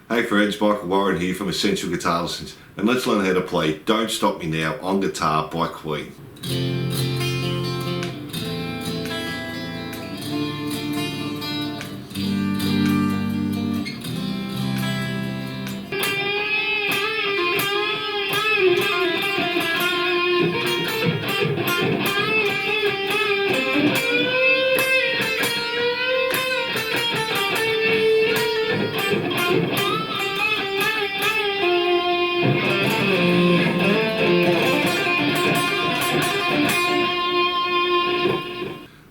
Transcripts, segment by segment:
Hey friends, Michael Warren here from Essential Guitar Lessons, and let's learn how to play Don't Stop Me Now on Guitar by Queen.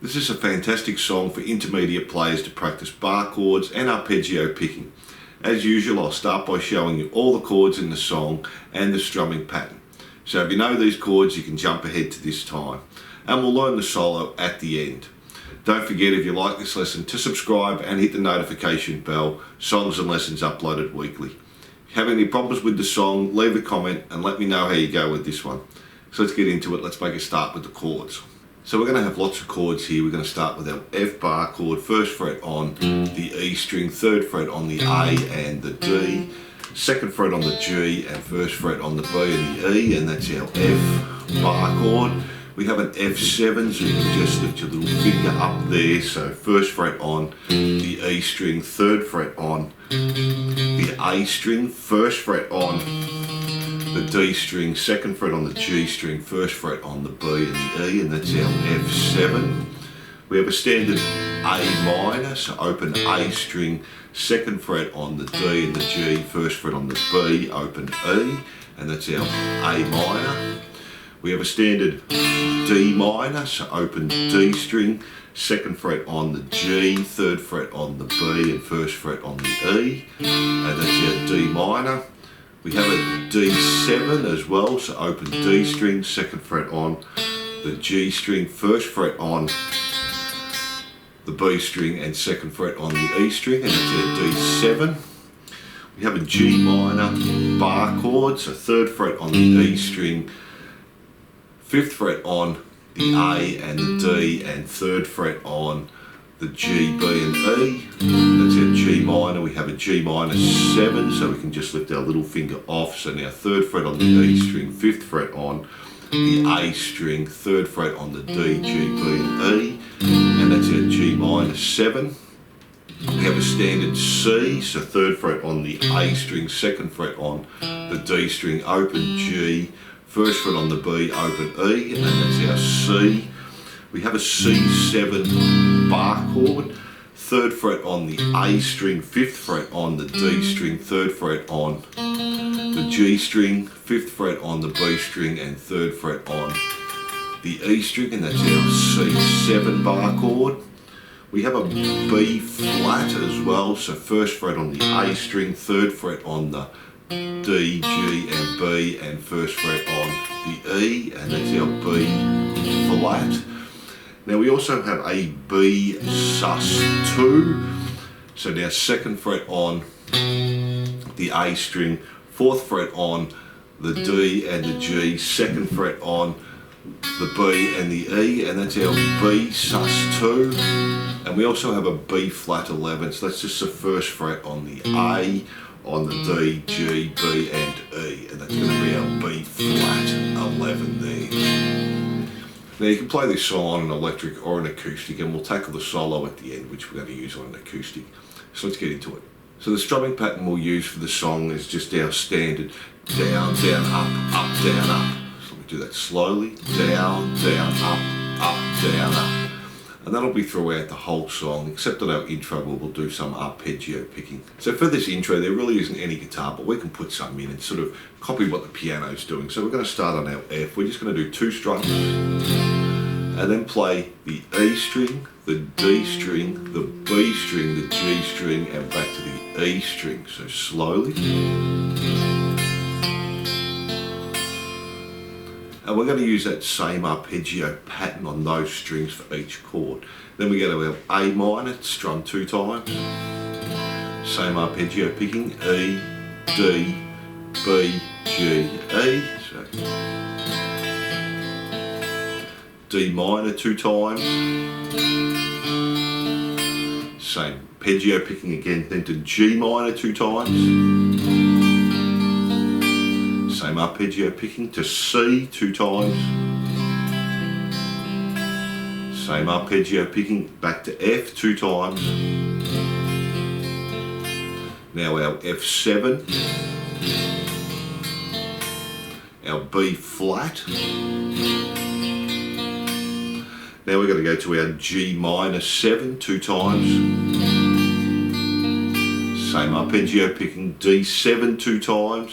This is a fantastic song for intermediate players to practice bar chords and arpeggio picking. As usual, I'll start by showing you all the chords in the song and the strumming pattern. So if you know these chords, you can jump ahead to this time. And we'll learn the solo at the end. Don't forget, if you like this lesson, to subscribe and hit the notification bell. Songs and lessons uploaded weekly. If you have any problems with the song, leave a comment and let me know how you go with this one. So let's get into it. Let's make a start with the chords. So we're going to have lots of chords here. We're going to start with our F bar chord, first fret on the E string, third fret on the A and the D, second fret on the G and first fret on the B and the E, and that's our F bar chord. We have an F7, so you can just lift your little finger up there. So first fret on the E string, third fret on the A string, first fret on the D string, second fret on the G string, first fret on the B and the E, and that's our F7. We have a standard A minor, so open A string, second fret on the D and the G, first fret on the B, open E, and that's our A minor. We have a standard D minor, so open D string, second fret on the G, third fret on the B and first fret on the E, and that's our D minor. We have a D7 as well, so open D string, second fret on the G string, first fret on the B string and second fret on the E string, and that's our D7. We have a G minor bar chord, so third fret on the E string, fifth fret on the A and the D and third fret on the G, B and E. That's our G minor. We have a G minor 7, so we can just lift our little finger off. So now third fret on the E string, fifth fret on the A string, third fret on the D, G, B and E, and that's our G minor 7. We have a standard C, so third fret on the A string, second fret on the D string, open G, first fret on the B, open E, and then that's our C. We have a C7 bar chord, third fret on the A string, fifth fret on the D string, third fret on the G string, fifth fret on the B string and third fret on the E string, and that's our C7 bar chord. We have a B flat as well, so first fret on the A string, third fret on the D, G and B and first fret on the E, and that's our B flat. Now we also have a B sus2, so now second fret on the A string, fourth fret on the D and the G, second fret on the B and the E, and that's our B sus2. And we also have a B flat 11, so that's just the first fret on the A, on the D, G, B and E, and that's going to be our B flat 11 there. Now you can play this song on an electric or an acoustic, and we'll tackle the solo at the end, which we're going to use on an acoustic. So let's get into it. So the strumming pattern we'll use for the song is just our standard down, down, up, down, up. So let me do that slowly. Down, down, up, down, up. And that'll be throughout the whole song, except on our intro where we'll do some arpeggio picking. So for this intro, there really isn't any guitar, but we can put some in and sort of copy what the piano's doing. So we're going to start on our F. We're just going to do 2 strums, and then play the E string, the D string, the B string, the G string, and back to the E string. So slowly. And we're going to use that same arpeggio pattern on those strings for each chord. Then we go to our A minor, strum 2 times. Same arpeggio picking, E, D, B, G, E. So D minor 2 times. Same arpeggio picking again, then to G minor 2 times. Same arpeggio picking to C 2 times. Same arpeggio picking back to F 2 times. Now our F7, our B flat. Now we're going to go to our G minor 7 2 times. Same arpeggio picking D7 2 times.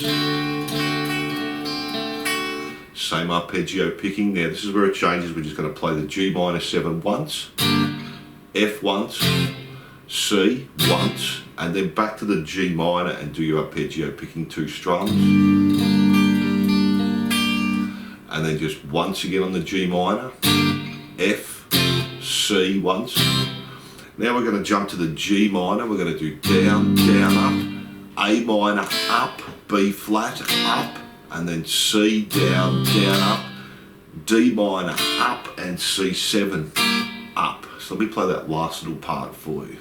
Same arpeggio picking. Now this is where it changes. We're just going to play the G minor 7 once, F once, C once, and then back to the G minor and do your arpeggio picking 2 strums. And then just once again on the G minor, F, C once. Now we're going to jump to the G minor. We're going to do down, down, up, A minor, up, B flat, up, and then C, down, down, up, D minor, up, and C7, up. So let me play that last little part for you.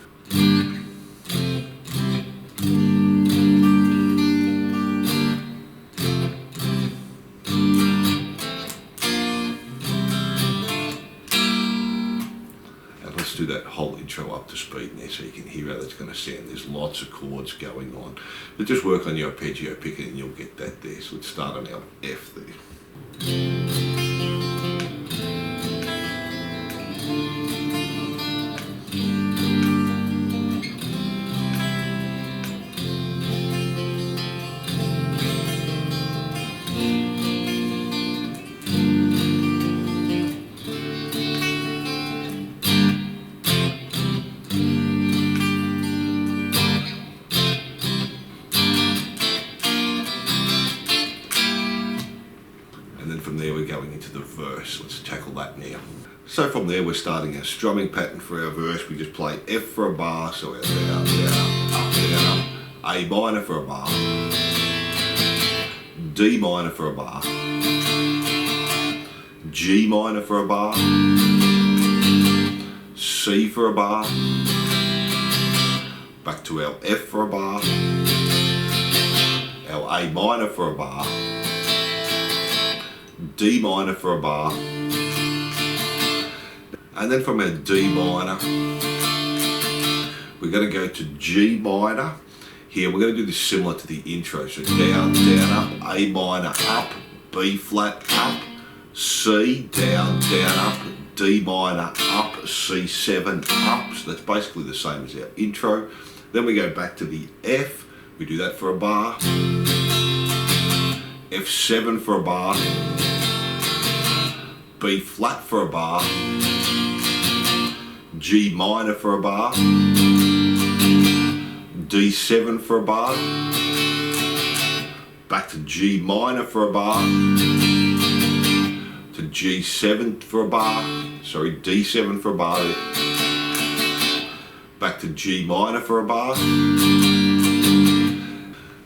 Let's do that whole intro up to speed now so you can hear how that's going to sound. There's lots of chords going on. But just work on your arpeggio picking and you'll get that there. So let's start on our F there. From there we're going into the verse. Let's tackle that now. So from there we're starting our strumming pattern for our verse. We just play F for a bar, so our down, down, up, down, up. A minor for a bar. D minor for a bar. G minor for a bar. C for a bar. Back to our F for a bar. Our A minor for a bar. D minor for a bar, and then from our D minor we're going to go to G minor. Here we're going to do this similar to the intro, so down, down, up, A minor, up, B flat, up, C, down, down, up, D minor, up, C7, up. So that's basically the same as our intro. Then we go back to the F, we do that for a bar, F7 for a bar, B flat for a bar, G minor for a bar, D7 for a bar, back to G minor for a bar, to G7 for a bar, sorry, D7 for a bar, back to G minor for a bar.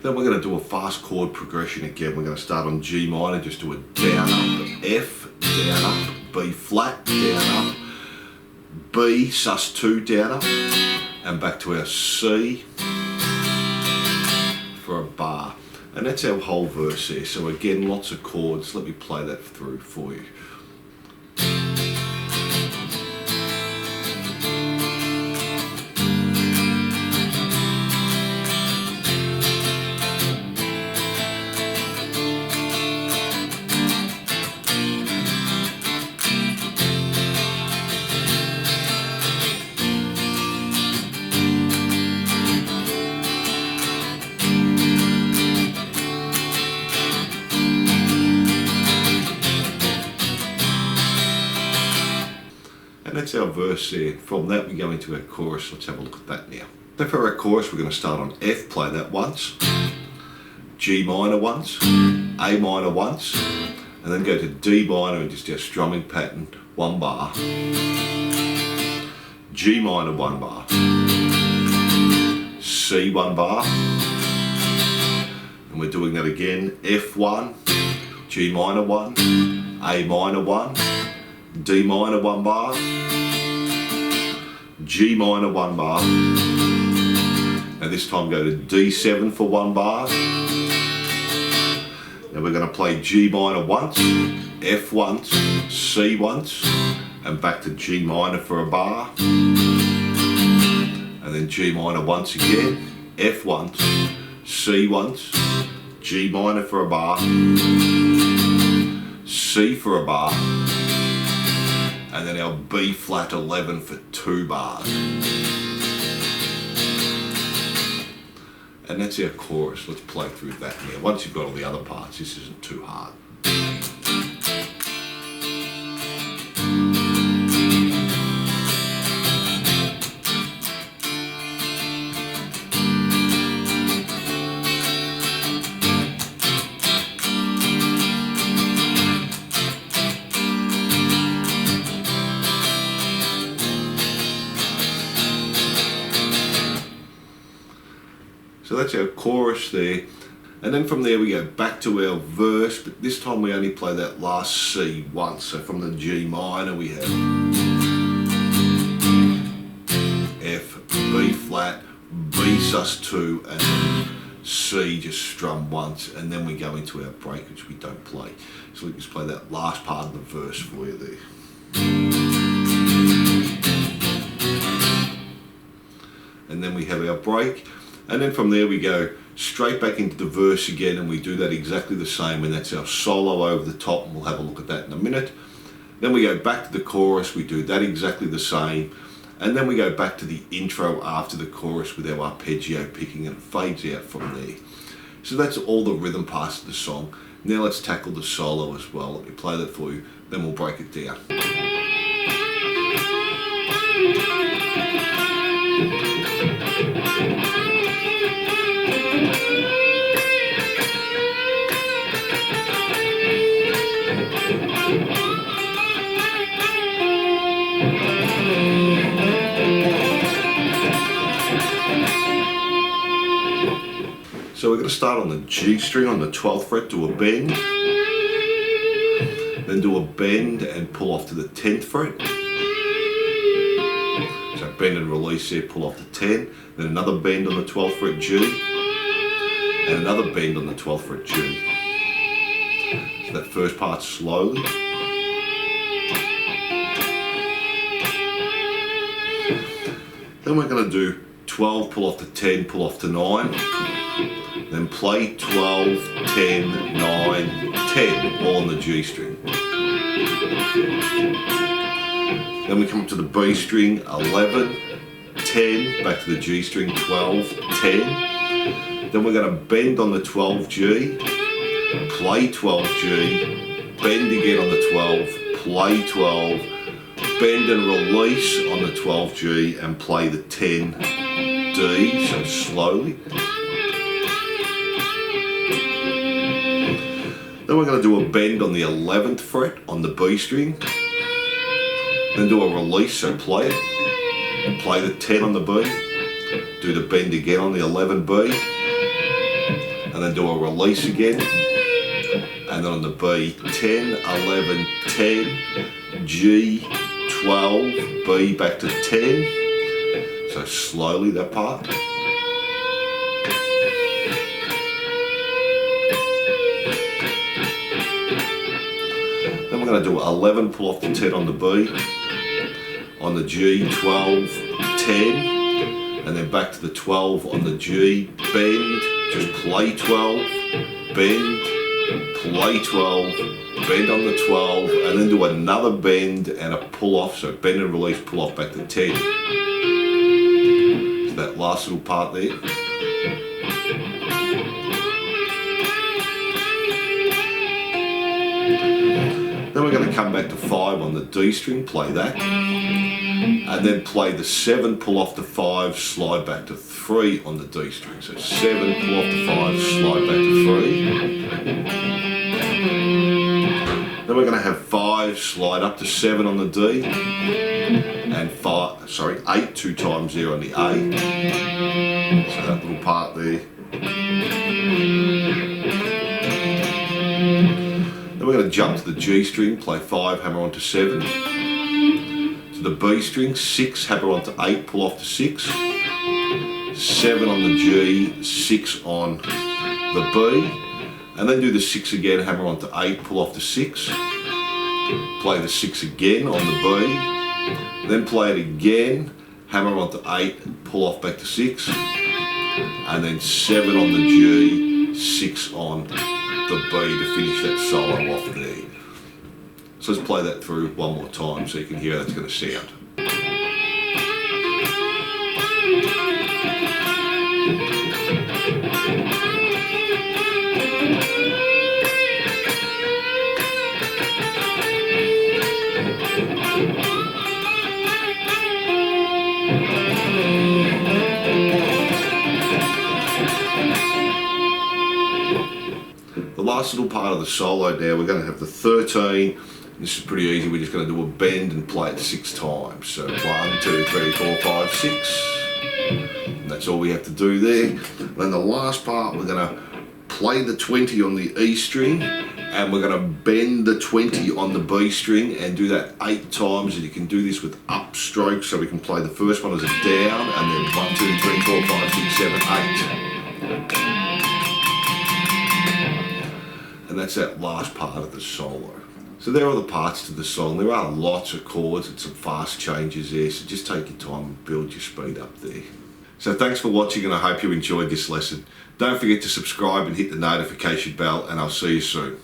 Then we're going to do a fast chord progression again. We're going to start on G minor, just do a down, up, F, down, up, B flat, down, up, B, sus2, down, up, and back to our C for a bar. And that's our whole verse there. So again, lots of chords. Let me play that through for you. That's our verse there. From that we go into our chorus. Let's have a look at that now. So for our chorus we're going to start on F, play that once, G minor once, A minor once, and then go to D minor and just our strumming pattern, 1 bar, G minor 1 bar, C 1 bar, and we're doing that again, F1, G minor 1, A minor 1, D minor 1 bar, G minor 1 bar, And this time go to D7 for 1 bar. Then we're going to play G minor once, F once, C once, and back to G minor for a bar. And then G minor once again, F once, C once, G minor for a bar, C for a bar, and then our B flat 11 for 2 bars. And that's our chorus. Let's play through that now. Once you've got all the other parts, this isn't too hard. So that's our chorus there. And then from there we go back to our verse, but this time we only play that last C once. So from the G minor we have F, B flat, B sus2, and then C just strum once, and then we go into our break, which we don't play. So we just play that last part of the verse for you there. And then we have our break. And then from there we go straight back into the verse again, and we do that exactly the same, and that's our solo over the top, and we'll have a look at that in a minute. Then we go back to the chorus, we do that exactly the same, and then we go back to the intro after the chorus with our arpeggio picking, and it fades out from there. So that's all the rhythm parts of the song. Now let's tackle the solo as well. Let me play that for you, then we'll break it down. So we're going to start on the G string on the 12th fret, do a bend, then do a bend and pull off to the 10th fret. So bend and release there, pull off to 10, then another bend on the 12th fret G, and another bend on the 12th fret G. So that first part slowly. Then we're going to do 12, pull off to 10, pull off to 9. Then play 12, 10, 9, 10, all on the G string. Then we come up to the B string, 11, 10, back to the G string, 12, 10. Then we're going to bend on the 12 G, play 12 G, bend again on the 12, play 12, bend and release on the 12 G and play the 10 D, so slowly. Then we're going to do a bend on the 11th fret on the B string, then do a release, so play it, and play the 10 on the B, do the bend again on the 11B, and then do a release again, and then on the B, 10, 11, 10, G, 12, B back to 10, so slowly that part. Then we're going to do 11, pull off the 10 on the B, on the G, 12, 10, and then back to the 12 on the G, bend, just play 12, bend, play 12, bend on the 12, and then do another bend and a pull off, so bend and release, pull off back to 10. So that last little part there. Then we're going to come back to 5 on the D string, play that, and then play the 7, pull off to 5, slide back to 3 on the D string. So 7, pull off to 5, slide back to 3. Then we're going to have 5, slide up to 7 on the D, and 8 2 times there on the A. So that little part there. We're going to jump to the G string, play 5, hammer onto 7. To the B string, 6, hammer onto 8, pull off to 6. 7 on the G, 6 on the B, and then do the 6 again, hammer onto 8, pull off the 6, play the 6 again on the B, then play it again, hammer onto 8, pull off back to 6, and then 7 on the G, 6 on the B to finish that solo off there. So let's play that through one more time so you can hear how that's going to sound. The last little part of the solo now, we're going to have the 13. This is pretty easy, we're just going to do a bend and play it 6 times. So 1, 2, 3, 4, 5, 6. And that's all we have to do there. Then the last part, we're going to play the 20 on the E string, and we're going to bend the 20 on the B string and do that 8 times. And you can do this with upstrokes, so we can play the first one as a down, and then 1, 2, 3, 4, 5, 6, 7, 8. And that's that last part of the solo. So there are the parts to the song. There are lots of chords and some fast changes there, so just take your time and build your speed up there. So thanks for watching, and I hope you enjoyed this lesson. Don't forget to subscribe and hit the notification bell, and I'll see you soon.